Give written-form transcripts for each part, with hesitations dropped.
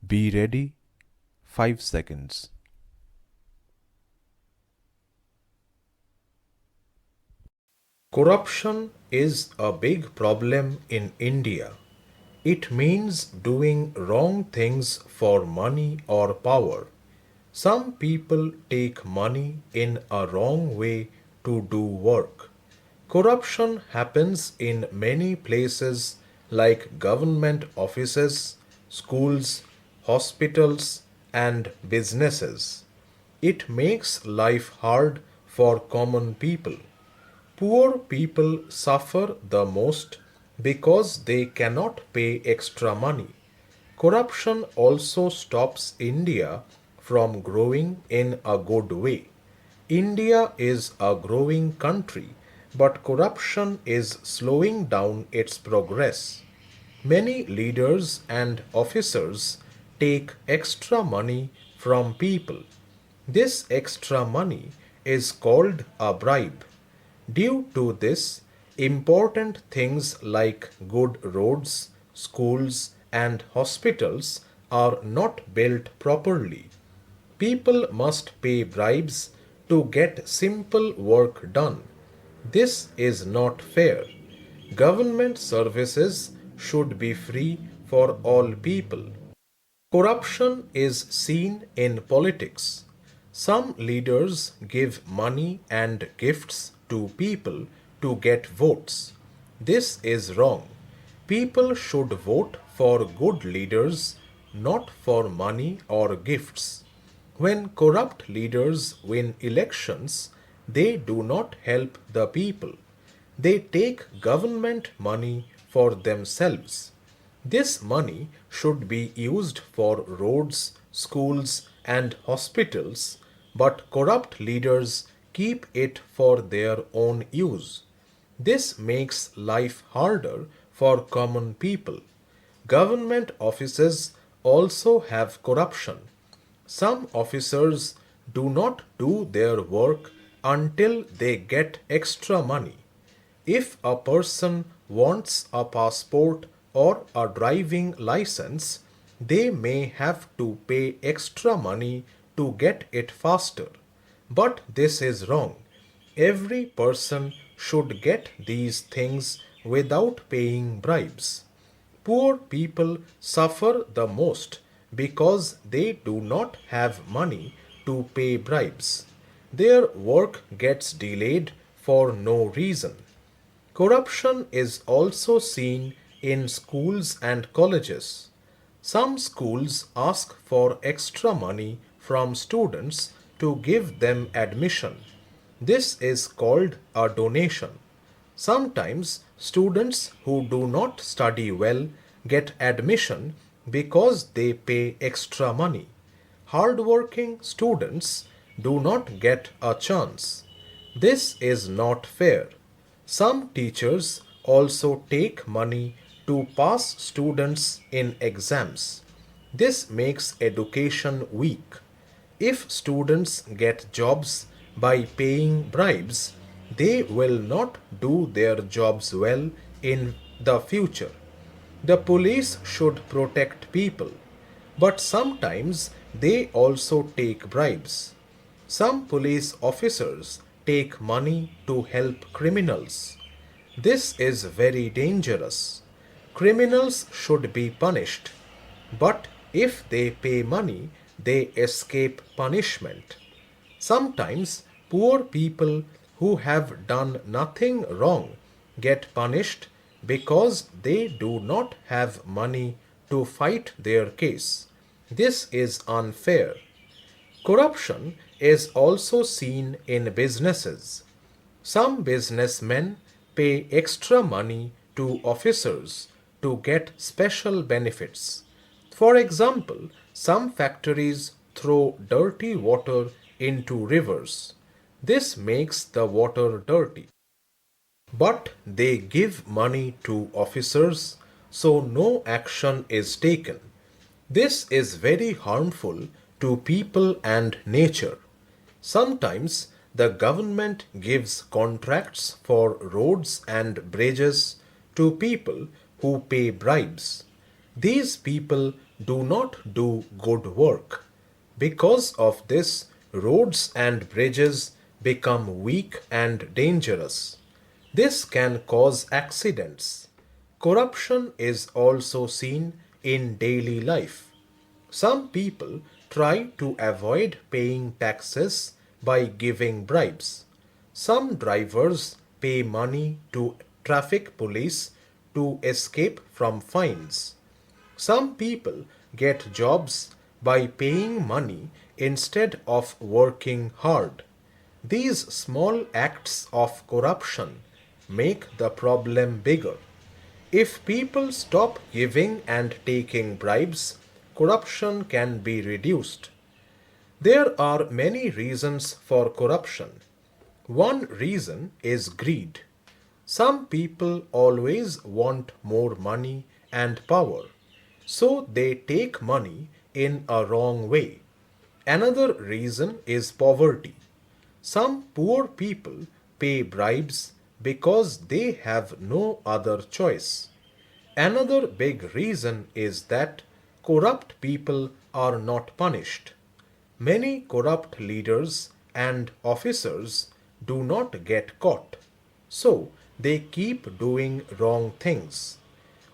Be ready 5 seconds. Corruption is a big problem in India. It means doing wrong things for money or power. Some people take money in a wrong way to do work. Corruption happens in many places like government offices, schools, hospitals, and businesses. It makes life hard for common people. Poor people suffer the most because they cannot pay extra money. Corruption also stops India from growing in a good way. India is a growing country, but corruption is slowing down its progress. Many leaders and officers take extra money from people. This extra money is called a bribe. Due to this, important things like good roads, schools, and hospitals are not built properly. People must pay bribes to get simple work done. This is not fair. Government services should be free for all people. Corruption is seen in politics. Some leaders give money and gifts to people to get votes. This is wrong. People should vote for good leaders, not for money or gifts. When corrupt leaders win elections, they do not help the people. They take government money for themselves. This money should be used for roads, schools, and hospitals, but corrupt leaders keep it for their own use. This makes life harder for common people. Government offices also have corruption. Some officers do not do their work until they get extra money. If a person wants a passport or a driving license, they may have to pay extra money to get it faster. But this is wrong. Every person should get these things without paying bribes. Poor people suffer the most because they do not have money to pay bribes. Their work gets delayed for no reason. Corruption is also seen in schools and colleges. Some schools ask for extra money from students to give them admission. This is called a donation. Sometimes students who do not study well get admission because they pay extra money. Hardworking students do not get a chance. This is not fair. Some teachers also take money to pass students in exams. This makes education weak. If students get jobs by paying bribes, they will not do their jobs well in the future. The police should protect people, but sometimes they also take bribes. Some police officers take money to help criminals. This is very dangerous. Criminals should be punished, but if they pay money, they escape punishment. Sometimes poor people who have done nothing wrong get punished because they do not have money to fight their case. This is unfair. Corruption is also seen in businesses. Some businessmen pay extra money to officers to get special benefits. For example, some factories throw dirty water into rivers. This makes the water dirty. But they give money to officers, so no action is taken. This is very harmful to people and nature. Sometimes the government gives contracts for roads and bridges to people who pay bribes. These people do not do good work. Because of this, roads and bridges become weak and dangerous. This can cause accidents. Corruption is also seen in daily life. Some people try to avoid paying taxes by giving bribes. Some drivers pay money to traffic police to escape from fines. Some people get jobs by paying money instead of working hard. These small acts of corruption make the problem bigger. If people stop giving and taking bribes, corruption can be reduced. There are many reasons for corruption. One reason is greed. Some people always want more money and power, so they take money in a wrong way. Another reason is poverty. Some poor people pay bribes because they have no other choice. Another big reason is that corrupt people are not punished. Many corrupt leaders and officers do not get caught, so they keep doing wrong things.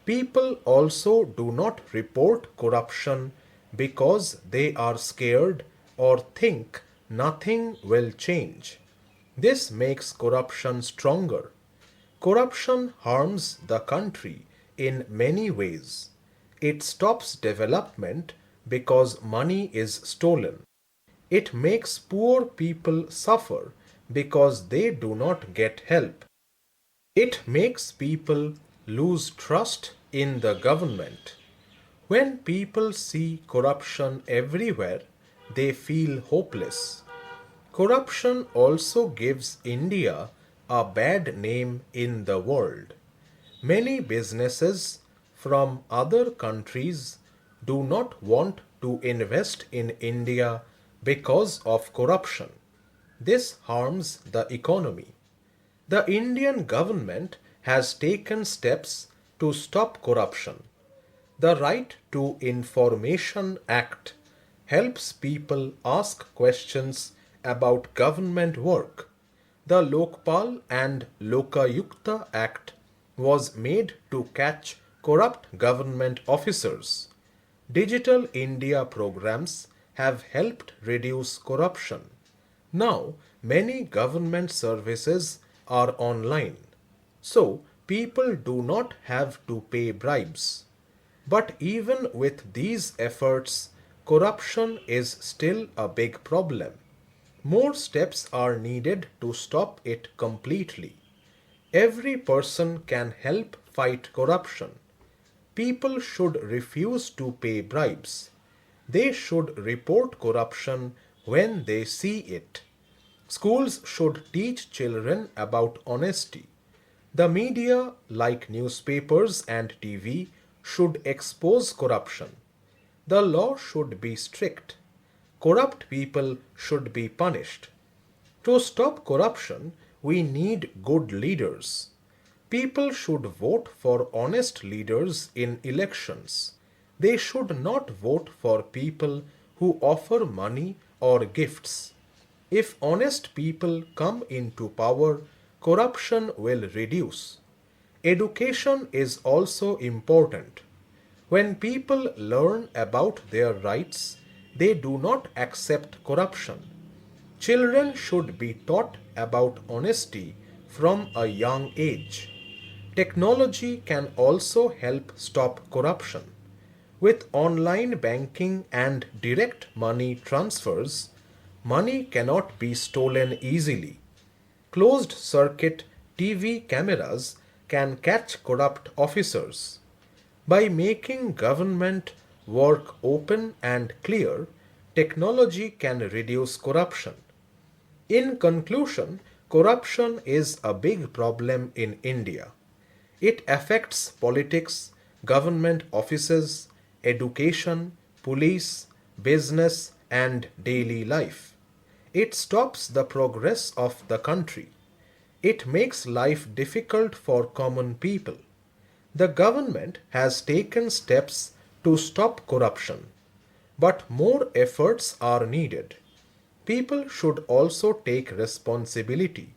People also do not report corruption because they are scared or think nothing will change. This makes corruption stronger. Corruption harms the country in many ways. It stops development because money is stolen. It makes poor people suffer because they do not get help. It makes people lose trust in the government. When people see corruption everywhere, they feel hopeless. Corruption also gives India a bad name in the world. Many businesses from other countries do not want to invest in India because of corruption. This harms the economy. The Indian government has taken steps to stop corruption. The Right to Information Act helps people ask questions about government work. The Lokpal and Lokayukta Act was made to catch corrupt government officers. Digital India programs have helped reduce corruption. Now, many government services are online, so people do not have to pay bribes. But even with these efforts, corruption is still a big problem. More steps are needed to stop it completely. Every person can help fight corruption. People should refuse to pay bribes. They should report corruption when they see it. Schools should teach children about honesty. The media, like newspapers and TV, should expose corruption. The law should be strict. Corrupt people should be punished. To stop corruption, we need good leaders. People should vote for honest leaders in elections. They should not vote for people who offer money or gifts. If honest people come into power, corruption will reduce. Education is also important. When people learn about their rights, they do not accept corruption. Children should be taught about honesty from a young age. Technology can also help stop corruption. With online banking and direct money transfers, money cannot be stolen easily. Closed circuit TV cameras can catch corrupt officers. By making government work open and clear, technology can reduce corruption. In conclusion, corruption is a big problem in India. It affects politics, government offices, education, police, business, and daily life. It stops the progress of the country. It makes life difficult for common people. The government has taken steps to stop corruption, but more efforts are needed. People should also take responsibility.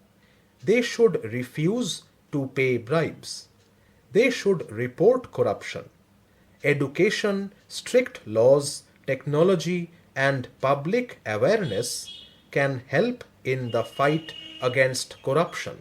They should refuse to pay bribes. They should report corruption. Education, strict laws, technology, and public awareness can help in the fight against corruption.